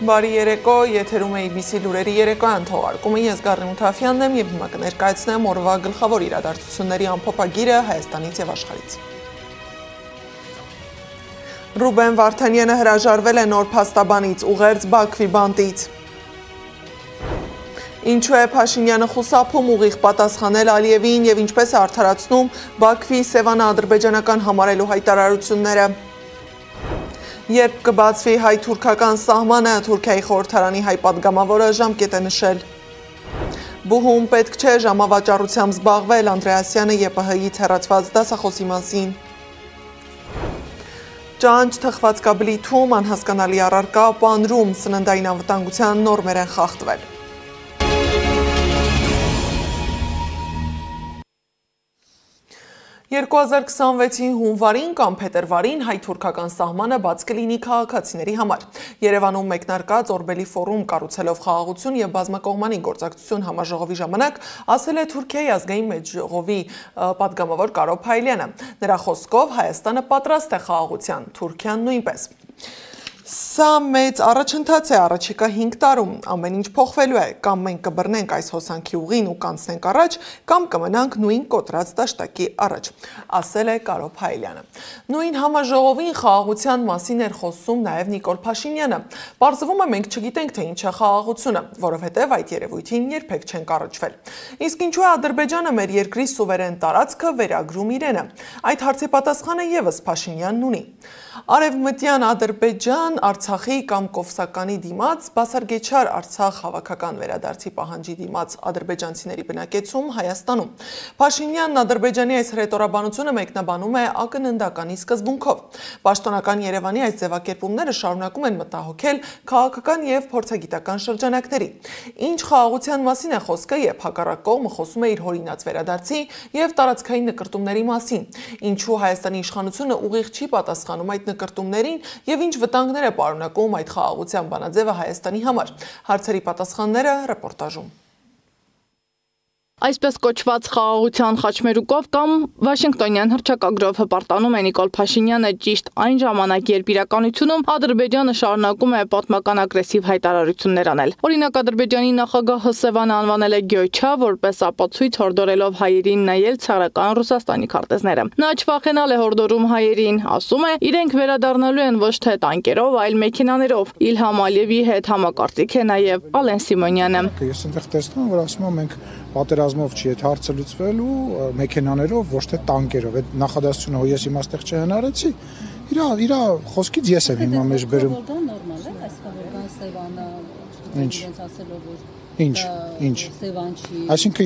Բարի երեկո, եթերում է ABC լուրերի երեկոյան թողարկումը, ես Գառնի Մութաֆյանն եմ և հիմա կներկայացնեմ օրվա գլխավոր իրադարձությունների ամփոփագիրը Հայաստանից և աշխարհից։ Ռուբեն Վարդանյանը հրաժարվել է նոր փաստաբանից, ուղերձ Բաքվի բանտից։ Ինչու է Փաշինյանը խուսափում ուղիղ պատասխանել Ալիևին և ինչպես է արդարացնում Բաքվի Սևանը ադրբեջանական համարելու հայտարարությունները։ Երբ կբացվի հայ-թուրքական սահմանը, Թուրքիայի խորհրդարանի հայ պատգամավորը ժամկետ է նշել։ Բուհում պետք չէ ժամավաճառությամբ զբաղվել, Անդրեասյանը ԵՊՀ-ից հեռացված դասախոսի մասին։ Ճանճ թխվածքաբլիթում անհասկանալի առարկա պանրում, սննդային անվտանգության նորմեր են խախտվել։ 2026-ի հունվարին կամ փետրվարին հայ-թուրքական սահմանը բաց կլինի քաղաքացիների համար։ Երևանում մեկնարկած Օրբելի ֆորում կառուցելով խաղաղություն և բազմակողմանի գործակցություն համաժողովի ժամանակ ասել է Թուրքիայի ազգային մեծժողովի պատգամավոր Կարո Փայլյանը։ Նրա խոսքով Հայաստանը պատրաստ է խաղաղության, Թուրքիան նույնպես։ Սա մեծ առաջընթաց է առաջիկա 5 տարում, ամեն ինչ փոխվելու է, կամ մենք կբռնենք այս հոսանքի ուղին ու կանցնենք առաջ, կամ կմնանք նույն կոտրած դաշտակի առաջ, ասել է Կարո Փայլյանը։ Նույն համաժողովին խաղաղության մասին էր խոսում նաև Նիկոլ Փաշինյանը։ Պարզվում է մենք չգիտենք, թե ինչ է խաղաղությունը, որովհետև այդ երևույթին երբեք չենք առնչվել։ Իսկ ինչու է Ադրբեջանը մեր երկրի սուվերեն տարածքը վերագրում իրենը։ Այդ հարցի պատասխանը ևս Փաշինյանն ունի։ Արևմտյան Ադրբեջան Արցախի կամ Կովսականի դիմաց բասարգեչար Արցախ հավաքական վերադարձի պահանջի դիմաց ադրբեջանցիների բնակեցում Հայաստանում։ Փաշինյանն Ադրբեջանի այս հռետորաբանությունը մեկնաբանում է ակննդականի սկզբունքով։ Պաշտոնական Երևանի այս ձևակերպումները շարունակում են մտահոգել քաղաքական և փորձագիտական շրջանակների։ Ինչ խաղաղության մասին է խոսքը, երբ հակառակ կողմը խոսում է իր հորինած վերադարձի և տարածքային նկրտումների մասին։ Ինչու Հայաստանի իշխանությունը ուղիղ չի պատասխանում այդ նկրտումներին և ինչ վտանգներ է պարունակում այդ խաղաղության բանաձևը Հայաստանի համար։ Հարցերի պատասխանները ռեպորտաժում։ Այսպես կոչված խաղաղության խաչմերուկով կամ Վաշինգտոնյան հռչակագրով հպարտանում է Նիկոլ Փաշինյանը ճիշտ այն ժամանակ, երբ իրականությունում Ադրբեջանը շարունակում է պատմական ագրեսիվ հայտարարություններ անել։ Օրինակ, Ադրբեջանի նախագահ Սևանը անվանել է Գյոյչա, որպես ապացույց հորդորելով հայերին նայել ցարական Ռուսաստանի քարտեզները։ Նա չվախենալ է հորդորում հայերին, ասում է, իրենք վերադառնալու են ոչ թե տանկերով, այլ մեքենաներով։ Իլհամ Ալիևի հետ համակարծիք է նաև Ալեն Սիմոնյանը։ Ես այնտեղ տեսնում եմ, որ ասում եմ մենք պատերազմով չի այդ հարցը լուծվելու մեքենաներով, ոչ թե տանկերով։ Այդ նախադասությունը հո ես հիմա այստեղ չհնարեցի։ Իր խոսքից ես եմ հիմա մեջ բերում։ Դա նորմալ է, այսքան Սևանը իրենց ասելով որ Ինչ Սևան չի։ Այսինքն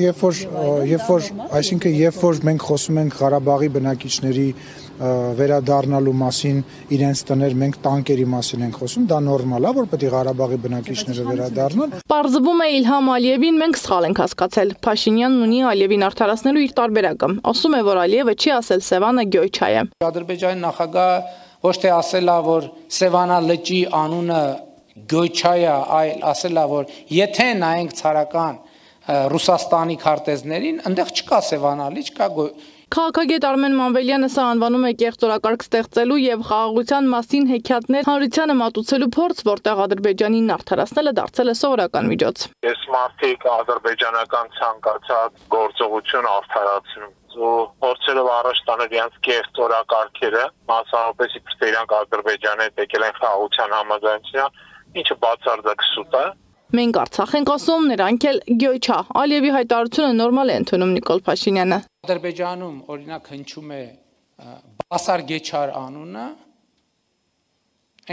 երբ որ մենք խոսում ենք Ղարաբաղի բնակիչների վերադառնալու մասին, իրենց տներ, մենք տանկերի մասին ենք խոսում, դա նորմալ է, որ պետք է Ղարաբաղի բնակիչները վերադառնան։ Պարզվում է Իլհամ Ալիևին մենք սխալ ենք հասկացել։ Փաշինյանն ունի Ալիևին արդարացնելու իր տարբերակը։ Ասում է, որ Ալիևը չի ասել Սևանը Գյոյչա է։ Ադրբեջանի նախագահը ոչ թե ասել է, որ Սևանա լճի անունը Գյոյչա է, այլ ասել է, որ եթե նայենք ցարական Ռուսաստանի քարտեզներին, այնտեղ չկա Սևանա լիճ, կա Քաղաքագետ Արմեն Մանվելյանը սա անվանում է կեղծ օրակարգ ստեղծելու և խաղաղության մասին հեքիաթներ հանրությանը մատուցելու փորձ, որտեղ Ադրբեջանին արդարացնելը դարձել է սովորական միջոց։ Ես մարդիկ ադրբեջանական ցանկացած գործողություն արդարացնում ու փորձելով առաջ տանել իրենց կեղծ օրակարգերը, մասնավորապես իբր իրանք Ադրբեջանի հետ եկել են խաղաղության համաձայնության, ինչը բացարձակ սուտ է։ Մենք Արցախ ենք ասում, նրանք էլ Գյոյչա։ Ալիևի հայտարարությունը նորմալ է ընդունում Նիկոլ Փաշինյանը։ Ադրբեջանում օրինակ հնչում է Բասարգեչար անունը,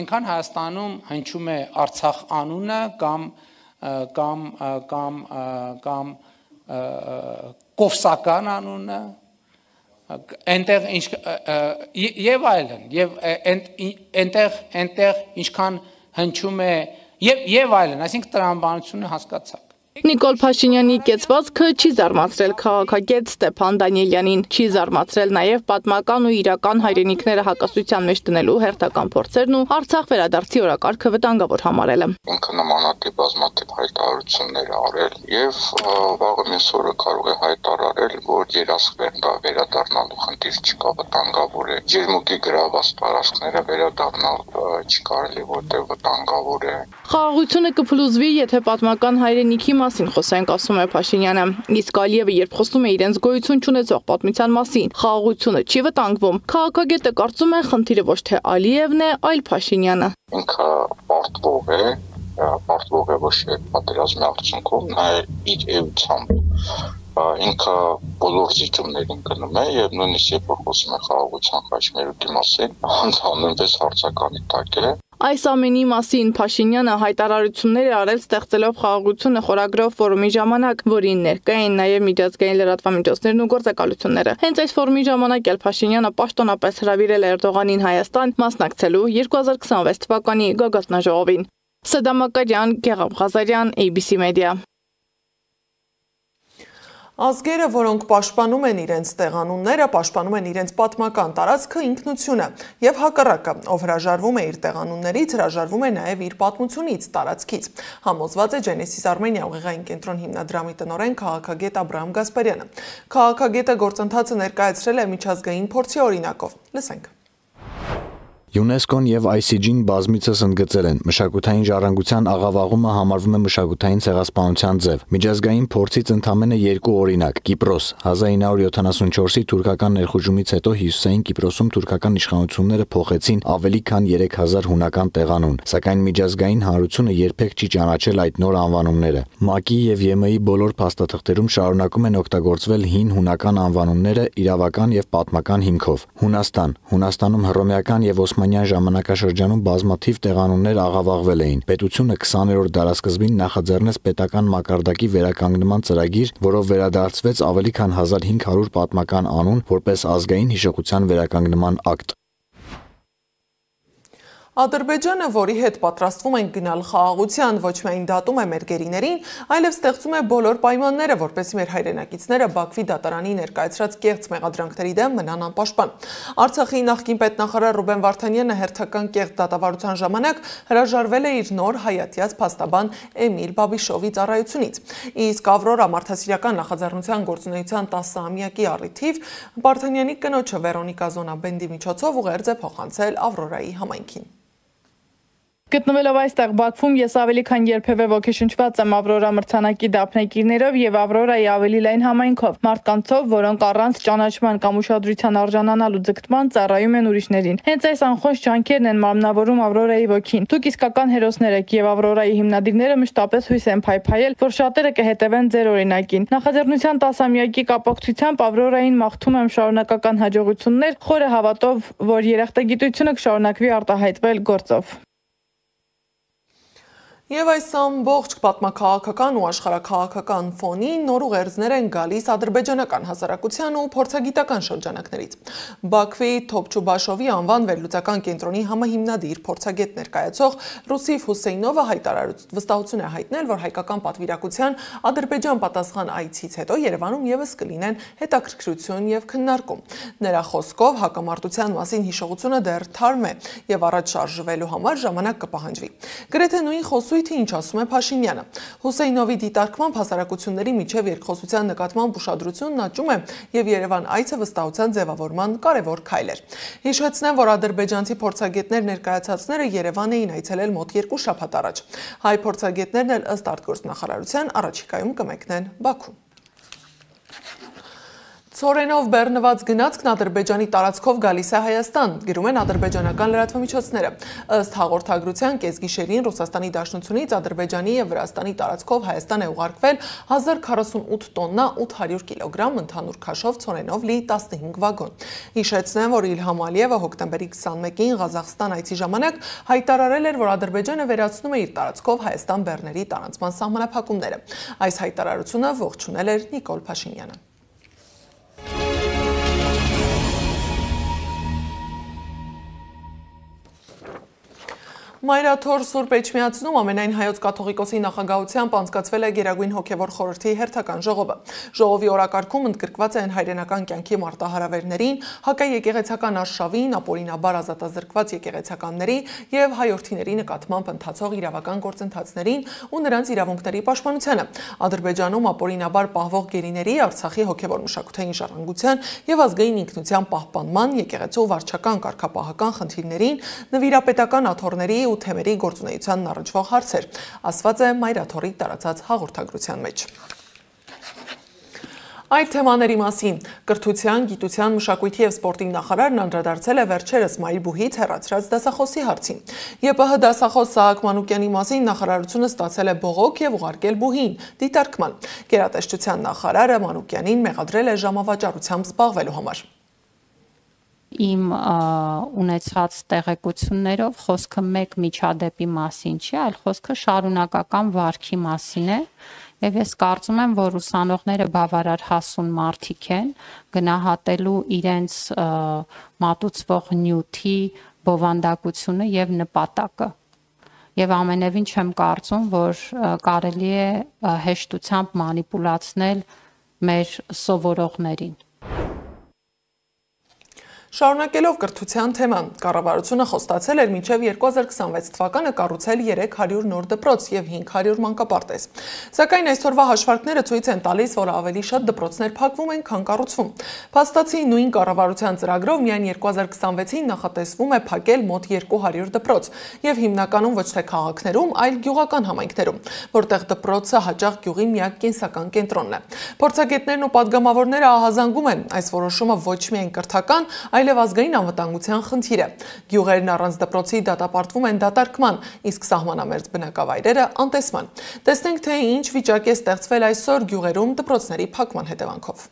այնքան Հայաստանում հնչում է Արցախ անունը կամ Կովսական անունը, այնտեղ եւ այլն, եւ այնտեղ ինչքան հնչում է եւ այլն, այսինքն տրամաբանությունը հասկացաք։ Նիկոլ Փաշինյանի կեցվածքը չի զարմացրել քաղաքագետ Ստեփան Դանիելյանին, չի զարմացրել նաև պատմական ու իրական հայրենիքները հակասության մեջ դնելու հերթական փորձերն ու Արցախ վերադարձի օրակարգը վտանգավոր համարելը։ Ինքը նմանատիպ բազմաթիվ հայտարարություններ արել եւ վաղը մյուս օրը կարող է հայտարարել, որ վերադառնալու խնդիր չկա, վտանգավոր է։ Ջերմուկի գրաված տարածքները վերադառնալ չկարելի, որտեղ վտանգավոր է։ Խաղաղությունը կփլուզվի, եթե պատմական հայրենիքի մասին խոսենք, ասում է Փաշինյանը։ Իսկ Ալիևը երբ խոսում է իրենց գոյություն չունեցող պատմության մասին, խաղաղությունը չի վտանգվում։ Քաղաքագետը կարծում է, խնդիրը ոչ թե Ալիևն է, այլ Փաշինյանը։ Ինքը պարտվող է ոչ թե պատերազմի արդյունքում, նաև իր էությամբ ինքը բոլոր զիջումներին գնում է եւ նույնիսկ երբ խոսում է խաղաղության խաչմերուկի մասին, անձանունպես հարցականի տակ է։ Այս ամենի մասին Փաշինյանը հայտարարություններ է արել ստեղծելով խաղաղությունը խորագրով ֆորումի ժամանակ, որին ներկա էին նաև միջազգային լրատվամիջոցներն ու գործակալությունները։ Հենց այս ֆորումի ժամանակ էլ Փաշինյանը պաշտոնապես հրավիրել է Էրդողանին Հայաստան մասնակցելու 2026 թվականի գագաթնաժողովին։ Սադամ Ակարյան, Գեղամ Ղազարյան, ABC Media։ Ազգերը, որոնք պաշտպանում են իրենց տեղանունները, պաշտպանում են իրենց պատմական տարածքը, ինքնությունը եւ հակառակը, ով հրաժարվում է իր տեղանուններից, հրաժարվում է նաեւ իր պատմությունից, տարածքից։ Համոզված է Genesis Armenia ուղեղային կենտրոն հիմնադրամի տնօրեն քաղաքագետ Աբրահամ Գասպարյանը։ Քաղաքագետը գործընթացը ներկայացրել է միջազգային փորձի օրինակով։ Լսենք։ ՅՈՒՆԵՍԿՕ-ն եւ ICG-ն բազմիցս ընդգծել են, մշակութային ժառանգության աղավաղումը համարվում է մշակութային ցեղասպանության ձև։ Միջազգային փորձից ընդամենը 2 օրինակ՝ Կիպրոս 1974-ի թուրքական ներխուժումից հետո հյուսիսային Կիպրոսում թուրքական իշխանությունները փոխեցին ավելի քան 3000 հունական տեղանուն, սակայն միջազգային հանրությունը երբեք չի ճանաչել այդ նոր անվանումները։ ՄԱԿ-ի եւ ԵՄ-ի բոլոր փաստաթղթերում շարունակում են օգտագործվել հին հունական անվանումները իրավական եւ պատմական հիմքով։ Հունաստանում հռոմեական եւ Օսմանյան ժամանակաշրջանում բազմաթիվ տեղանուններ աղավաղվել էին։ Պետությունը 20-րդ դարասկզբին նախաձեռնեց պետական մակարդակի վերականգնման ծրագիր, որով վերադարձվեց ավելի քան 1500 պատմական անուն որպես ազգային հիշողության վերականգնման ակտ։ Ադրբեջանը, որի հետ պատրաստվում են գնալ խաղաղության, ոչ միայն դատում է մեր գերիներին, այլև ստեղծում է բոլոր պայմանները, որպեսզի մեր հայրենակիցները Բաքվի դատարանի ներկայացրած կեղծ մեղադրանքների դեմ մնան անպաշտպան։ Արցախի նախկին պետնախարար Ռուբեն Վարդանյանը հերթական կեղծ դատավարության ժամանակ հրաժարվել է իր նոր հայատյաց փաստաբան Էմիլ Բաբիշովի ծառայությունից։ Իսկ Ավրորա մարդասիրական նախաձեռնության գործունեության 10-ամյակի առիթիվ Վարդանյանի կնոջը Վերոնիկա Զոնաբենդի միջոցով ուղերձ է փոխանցել Ավրորայի համայնքին։ Գտնվելով այստեղ Բաքվում ես ավելի քան երբևէ ոգեշնչված եմ Ավրորա մրցանակի դափնեկիրներով եւ Ավրորայի ավելի լայն համայնքով, մարդկանցով, որոնք առանց ճանաչման կամ ուշադրության արժանանալու ձգտման ծառայում են ուրիշներին։ Հենց այս անխոնջ ջանքերն են մարմնավորում Ավրորայի ոգին։ Դուք իսկական հերոսներ եք եւ Ավրորայի հիմնադիրները մշտապես հույս են փայփայել, որ շատերը կհետևեն ձեր օրինակին։ Նախաձեռնության 10-ամյակի կապակցությամբ Ավրորային մաղթում եմ շարունակական հաջողություններ, խորը հավատով, որ երախտագիտությունը կշարունակվի արտահայտվել գործով։ Եվ այս ամբողջ պատմաքաղաքական ու աշխարհաքաղաքական ֆոնին նոր ուղերձներ են գալիս ադրբեջանական հասարակության ու փորձագիտական շրջանակներից։ Բաքվի Թոփչուբաշովի անվան վերլուծական կենտրոնի համահիմնադիր փորձագետ ներկայացող Ռուսիֆ Հուսեյնովը վստահություն է հայտնել, որ հայկական պատվիրակության Ադրբեջան պատասխան այցից հետո Երևանում եւս կլինեն հետաքրքրություն եւ քննարկում։ Նրա խոսքով հակամարտության մասին հիշողությունը դեռ թարմ է եւ առաջ շարժվելու համար ժամանակ կպահանջվի։ Գրեթե նույն խոսում ինչ ասում է Փաշինյանը։ Հուսեյնովի դիտարկմամբ հասարակությունների միջև երկխոսության նկատմամբ ուշադրությունն աճում է եւ Երևան այցը վստահության ձևավորման կարևոր քայլ էր։ Հիշեցնեմ, որ ադրբեջանցի փորձագետներ ներկայացածները Երևան էին այցելել մոտ 2 շաբաթ առաջ։ Հայ փորձագետներն էլ ըստ արտգործնախարարության առաջիկայում կմեկնեն Բաքու։ Ցորենով բեռնված գնացքն Ադրբեջանի տարածքով գալիս է Հայաստան, գրում են ադրբեջանական լրատվամիջոցները։ Ըստ հաղորդագրության կեսգիշերին Ռուսաստանի Դաշնությունից Ադրբեջանի եւ Վրաստանի տարածքով Հայաստան է ուղարկվել 1048 տոննա 800 կիլոգրամ ընդհանուր քաշով ցորենով լի 15 վագոն։ Հիշեցնեմ, որ Իլհամ Ալիևը հոկտեմբերի 21-ին Ղազախստան այցի ժամանակ հայտարարել էր, որ Ադրբեջանը վերացնում է իր տարածքով Հայաստան բեռների տարանցման սահմանափակումները։ Այս հայտարարությունը ողջունել էր Նիկոլ Փաշինյանը։ Մայրաթոր Սուրբ Էջմիածնում ամենայն հայոց կաթողիկոսի նախագահությամբ անցկացվել է Գերագույն հոգևոր խորհրդի հերթական ժողովը։ Ժողովի օրակարգում ընդգրկված են հայրենական կյանքի մարտահրավերներին, հակաեկեղեցական արշավին, ապօրինաբար ազատազրկված եկեղեցականների եւ հայորդիների նկատմամբ ընթացող իրավական գործընթացներին ու նրանց իրավունքների պաշտպանությանը, Ադրբեջանում ապօրինաբար պահվող գերիների, Արցախի հոգևոր մշակութային ժառանգության եւ ազգային ինքնության պահպանման, եկեղեցու վարչական կարգապահական խնդիրներին, նվիրապետական աթոռների ու թեմերի գործունեությանն առնչվող հարցեր, ասված է Մայրաթորի տարածած հաղորդագրության մեջ։ Այդ թեմաների մասին կրթության, գիտության, մշակույթի եւ սպորտի նախարարն անդրադարձել է վերջերս Մայրբուհից հեռացրած դասախոսի հարցին։ ԵՊՀ դասախոս Սահակ Մանուկյանի մասին նախարարությունը ստացել է բողոք եւ ուղարկել բուհին դիտարկման։ Գերատեսչության նախարարը Մանուկյանին մեղադրել է ժամավաճառությամբ զբաղվելու համար։ Իմ ունեցած տեղեկություններով խոսքը մեկ միջադեպի մասին չի, այլ խոսքը շարունակական վարքի մասին է, եւ ես կարծում եմ, որ ուսանողները բավարար հասուն մարդիկ են գնահատելու իրենց մատուցվող նյութի բովանդակությունը եւ նպատակը։ Եվ ամենևին չեմ կարծում, որ կարելի է հեշտությամբ մանիպուլացնել մեր սովորողներին։ Շարունակելով կրթության թեման, կառավարությունը խոստացել էր մինչև 2026 թվականը կառուցել 300 նոր դպրոց եւ 500 մանկապարտեզ։ Սակայն այսօրվա հաշվարկները ցույց են տալիս, որ ավելի շատ դպրոցներ փակվում են, քան կառուցվում։ Փաստացի նույն կառավարության ծրագրով միայն 2026-ին նախատեսվում է փակել մոտ 200 դպրոց եւ հիմնականում ոչ թե քաղաքներում, այլ գյուղական համայնքներում, որտեղ դպրոցը հաճախ գյուղի միակ կենսական կենտրոնն է։ Փորձագետներն ու պատգամավորները ահազանգում են, այս որոշումը ոչ միայն կրթական, այլև ազգային անվտանգության խնդիր է։ Գյուղերն առանց դպրոցի դատապարտվում են դատարկման, իսկ սահմանամերձ բնակավայրերը անտեսման։ Տեսնենք, թե ինչ վիճակ է ստեղծվել այսօր գյուղերում դպրոցների փակման հետևանքով։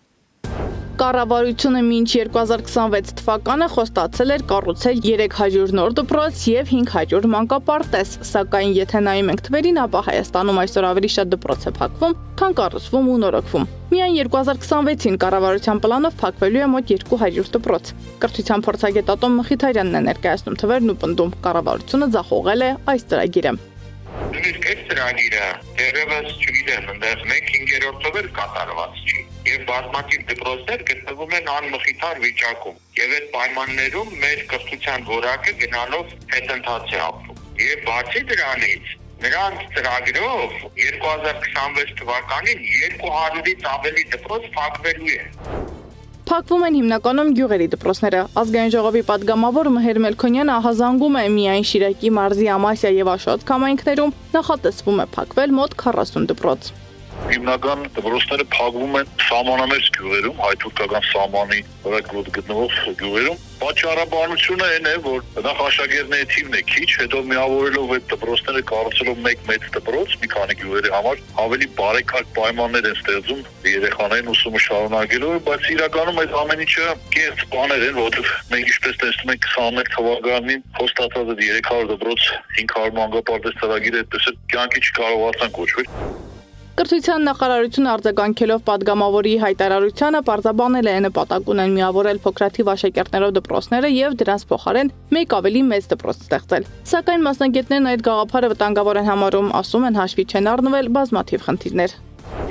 Կառավարությունը մինչ 2026 թվականը խոստացել էր կառուցել 300 նոր դպրոց եւ 500 մանկապարտեզ, սակայն եթե նայում ենք թվերին, ապա Հայաստանում այսօր ավելի շատ դպրոց է փակվում, քան կառուցվում ու նորոգվում։ Միայն 2026-ին կառավարության պլանով փակվելու է մոտ 200 դպրոց։ Կրթության փորձագետ Ատոմ Մխիթարյանն է ներկայացնում թվերն ու պնդում, կառավարությունը ձախողել է այս ծրագիրը։ Նույնիսկ այս ծրագիրը դեռևս չգիտեմ, այնտեղ 1/5-ով էլ կատարված չի։ Եվ բազմաթիվ դպրոցներ գտնվում են անմխիթար վիճակում։ Եվ այդ պայմաններում մեր կրթության որակը գնալով հետընթաց է ապրում։ Եվ բացի դրանից, նրանց ծրագրով 2026 թվականին 200-ից ավելի դպրոց փակվելու է։ Փակվում են հիմնականում գյուղերի դպրոցները։ Ազգային ժողովի պատգամավոր Մհեր Մելքոնյանը ահազանգում է միայն Շիրակի մարզի Ամասիա եւ Աշոտք համայնքներում նախատեսվում է փակվել մոտ 40 դպրոց։ Հիմնական դպրոցները փակվում են սահմանամերձ գյուղերում, հայ-թուրքական սահմանի վրա գտնվող գյուղերում։ Պատճառաբանությունը այն է, որ նախ աշակերտների թիվն է քիչ, հետո միավորելով այդ դպրոցները կառուցելով մեկ մեծ դպրոց մի քանի գյուղերի համար ավելի բարեկարգ պայմաններ են ստեղծում երեխաներին ուսումը շարունակելու, բայց իրականում այդ ամեն ինչը կեղծ բաներ են, որովհետև մենք ինչպես տեսնում ենք 21 թվականին խոստացած այդ 300 դպրոց 500 մանկապարտեզ ծրագիրը այդպես կյանքի չկարողացան կոչվել։ Կրթության նախարարությունը արձագանքելով պատգամավորի հայտարարությանը պարզաբանել է նպատակ ունեն միավորել փոքրաթիվ աշակերտներով դպրոցները եւ դրանց փոխարեն մեկ ավելի մեծ դպրոց ստեղծել։ Սակայն մասնագետներն այդ գաղափարը վտանգավոր են համարում, ասում են հաշվի չեն առնվել բազմաթիվ խնդիրներ։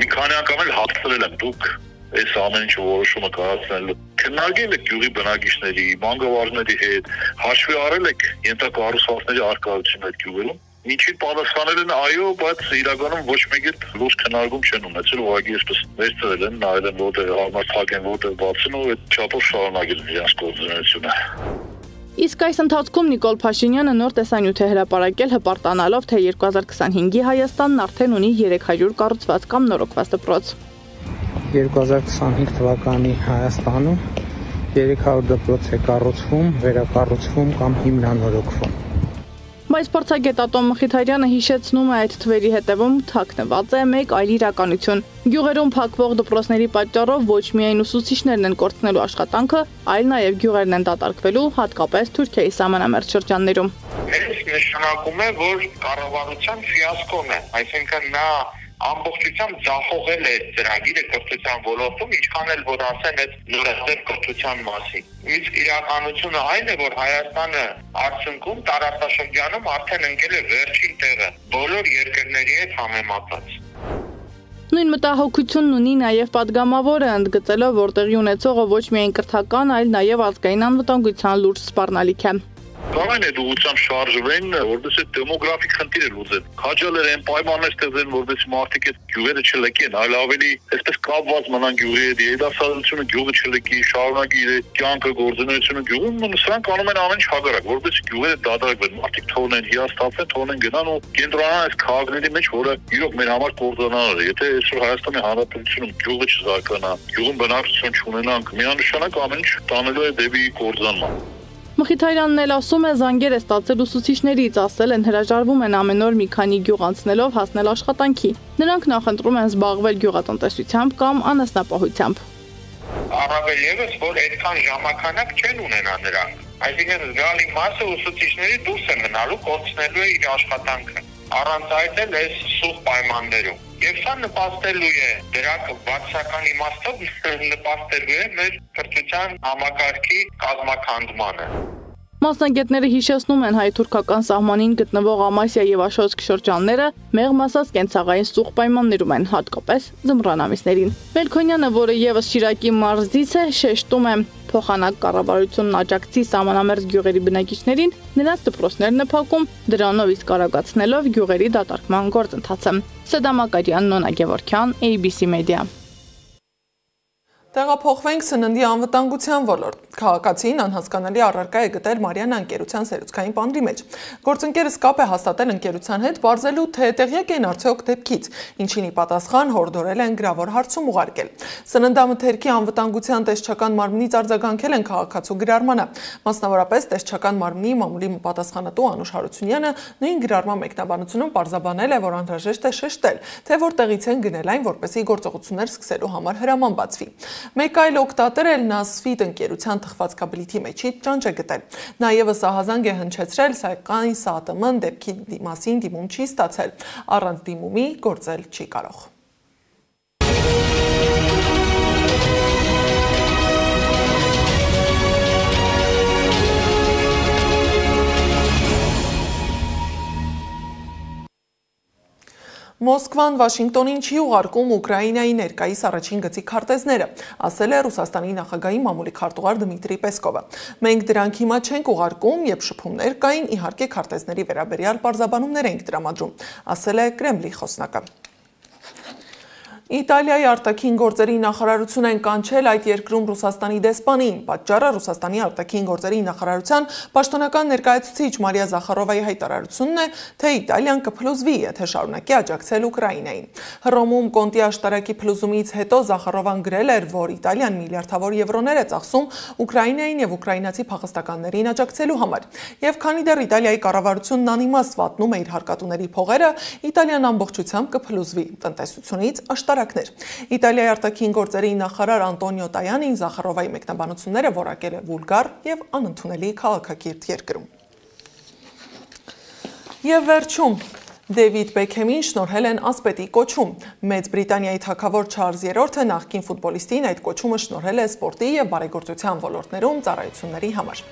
Մի քանի անգամ էլ հաղթել եմ դուք այս ամեն ինչ որոշումը կայացնելու։ Քննարկել եք գյուղի բնակիչների, մանկավարժների հետ, հաշվի առել եք ենթակառուցվածքների արկայությունը այդ գյուղերում։ Ինչին պատասխանել են այո, բայց իրականում ոչ մեկը լուրջ քննարկում չեն ունեցել, ուղղակի այսպես վերցրել են, նայել են որտեղ հարմար փակեն, որտեղ բացեն ու այդ չափով շարունակել են իրենց գործունեությունը։ Իսկ այս ընթացքում Նիկոլ Փաշինյանը նոր տեսանյութ է հրապարակել հպարտանալով, թե 2025-ի Հայաստանն արդեն ունի 300 կառուցված կամ նորոգված դպրոց։ 2025 թվականի Հայաստանում 300 դպրոց է կառուցվում, վերակառուցվում կամ հիմնանորոգվում։ Բայց փորձագետ Ատոմ Մխիթարյանը հիշեցնում է այդ թվերի հետևում թաքնված է մեկ այլ իրականություն։ Գյուղերում փակվող դպրոցների պատճառով ոչ միայն ուսուցիչներն են կորցնելու աշխատանքը, այլ նաև գյուղերն են դատարկվելու, հատկապես Թուրքիայի սահմանամերձ շրջաններում։ Այս նշանակում է, որ կառավարության ֆիասկոն է, այսինքն նա ամբողջությամբ ձախողել է ծրագիրը կրթության ոլորտում, ինչքան էլ որ ասեն այդ նորաստեղծ կրթության մասին։ Իսկ իրականությունը այն է, որ Հայաստանը արդյունքում տարածաշրջանում արդեն ընկել է վերջին տեղը բոլոր երկրների հետ համեմատած։ Նույն մտահոգությունն ունի նաև падգամավորը, ընդգծելով, որ տեղի ունեցողը ոչ միայն կրթական, այլ նաև ազգային անվտանգության լուրջ սպառնալիք է։ Կարող է դուղությամբ շարժվեն, որպես այդ դեմոգրաֆիկ խնդիրը լուծեն։ Քաջալեր են պայմաններ ստեղծեն, որպես մարդիկ այդ գյուղերը չլքեն, այլ ավելի այսպես կապված մնան գյուղի հետ, երիտասարդությունը գյուղը չլքի, շարունակի իր կյանքը, գործունեությունը գյուղում, սրանք անում են ամեն ինչ հակառակ, որպես գյուղերը դադարվեն, մարդիկ թողնեն, հիասթափվեն, թողնեն գնան ու կենտրոնանան այս քաղաքների մեջ, որը իրոք մեր համար կորզանար է։ Եթե այսօր Հայաստանի Հանրապետությունում գյուղը չզարգանա, գյուղում բնակչություն չունենանք, միանշանակ ամեն ինչ տանելու է դեպի կորզանման։ Մխիթարյանն էլ ասում է, զանգեր է ստացել ուսուցիչներից, ասել են հրաժարվում են ամեն օր մի քանի գյուղ անցնելով հասնել աշխատանքի։ Նրանք նախընտրում են զբաղվել գյուղատնտեսությամբ կամ անասնապահությամբ։ Առավել ևս, որ այդքան ժամանակ չեն ունենա նրանք։ Այսինքն զգալի մասը ուսուցիչների դուրս է մնալու, կորցնելու է իր աշխատանքը։ Առանց այդ էլ այս սուղ պայմաններում։ Եվ սա նպաստելու է դրա բացական իմաստով նպաստելու է մեր կրթության համակարգի կազմաքանդմանը։ Մասնագետները հիշեցնում են հայ-թուրքական սահմանին գտնվող Ամասիա եւ Աշոտսկ շրջանները մեղմ ասած կենցաղային սուղ պայմաններում են, հատկապես ձմռան ամիսներին։ Մելքոնյանը, որը եւս Շիրակի մարզից է, շեշտում է, փոխանակ կառավարությունն աջակցի սահմանամերձ գյուղերի բնակիչներին, նրանց դպրոցներն է փակում, դրանով իսկ արագացնելով գյուղերի դատարկման գործընթացը։ Սեդամ Ակարյան, Նոնա Գևորգյան, ABC Media։ Տեղափոխվենք սննդի անվտանգության ոլորտ։ Քաղաքացին անհասկանալի առարկա է գտել Մարիան ընկերության սերուցքային պանրի մեջ։ Գործընկերս կապ է հաստատել ընկերության հետ, բարձելու թե տեղյակ են արդյոք դեպքից, ինչին ի պատասխան հորդորել են գրավոր հարցում ուղարկել։ Սննդամթերքի անվտանգության տեսչական մարմնից արձագանքել են քաղաքացու գրառմանը։ Մասնավորապես տեսչական մարմնի մամուլի պատասխանատու Անուշ Հարությունյանը նույն գրառման մեկնաբանությունում պարզաբանել է, որ անհրաժեշտ է շեշտել, թե որտեղից են գնել այն, որպեսզի գործողություններ սկսելու համար հրաման բացվի։ Մեկ այլ օգտատեր էլ Նասֆիտ ընկերության թխվածքաբլիթի մեջից ճանճ է գտել։ Նա ևս ահազանգ է հնչեցրել, սակայն ՍԱՏՄ-ն դեպքի մասին դիմում չի ստացել, առանց դիմումի գործել չի կարող։ Մոսկվան Վաշինգտոնին չի ուղարկում Ուկրաինայի ներկայիս առաջին գծի քարտեզները, ասել է Ռուսաստանի նախագահի մամուլի քարտուղար Դմիտրի Պեսկովը։ Մենք դրանք հիմա չենք ուղարկում, երբ շփումներ կային, իհարկե քարտեզների վերաբերյալ պարզաբանումներ ենք տրամադրում, ասել է Կրեմլի խոսնակը։ Իտալիայի արտաքին գործերի նախարարություն են կանչել այդ երկրում Ռուսաստանի դեսպանին։ Պատճառը Ռուսաստանի արտաքին գործերի նախարարության պաշտոնական ներկայացուցիչ Մարիա Զախարովայի հայտարարությունն է, թե Իտալիան կփլուզվի, եթե շարունակի աջակցել Ուկրաինային։ Հռոմում Կոնտի աշտարակի փլուզումից հետո Զախարովան գրել էր, որ Իտալիան միլիարդավոր եվրոներ է ծախսում Ուկրաինային եւ ուկրաինացի փախստականներին աջակցելու համար։ Եվ քանի դեռ Իտալիայի կառավարությունն անիմաստ վատնում է իր հարկատուների փողերը, Իտալիան ամբողջությամբ կփլուզվի տնտեսությունից աշտարակներ։ Իտալիայի արտաքին գործերի նախարար Անտոնիո Տայանին Զախարովայի մեկնաբանությունները որակել է վուլգար եւ անընդունելի քաղաքակիրթ երկրում։ Եվ վերջում Դեվիդ Բեքհեմին շնորհել են ասպետի կոչում։ Մեծ Բրիտանիայի թագավոր Չարլզ III-ը նախկին ֆուտբոլիստին այդ կոչումը շնորհել է սպորտի եւ բարեգործության ոլորտներում ծառայությունների համար։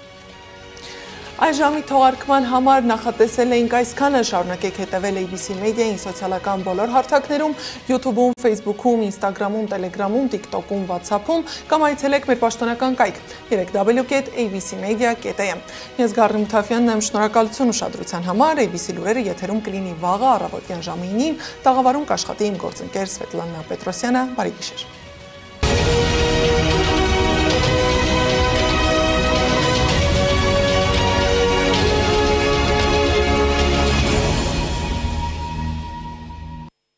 Այս ժամի թողարկման համար նախատեսել էինք այսքանը, շարունակեք հետևել ABC Media-ին սոցիալական բոլոր հարթակներում, YouTube-ում, Facebook-ում, Instagram-ում, Telegram-ում, TikTok-ում, WhatsApp-ում կամ այցելեք մեր պաշտոնական կայք www.abcmedia.am։ Ես Գառնի Մութաֆյանն եմ, շնորհակալություն ուշադրության համար, ABC լուրերը եթերում կլինի վաղը առավոտյան ժամը 9-ին, տաղավարում կաշխատի իմ գործընկեր Սվետլանա Պետրոսյանը, բարի գիշեր։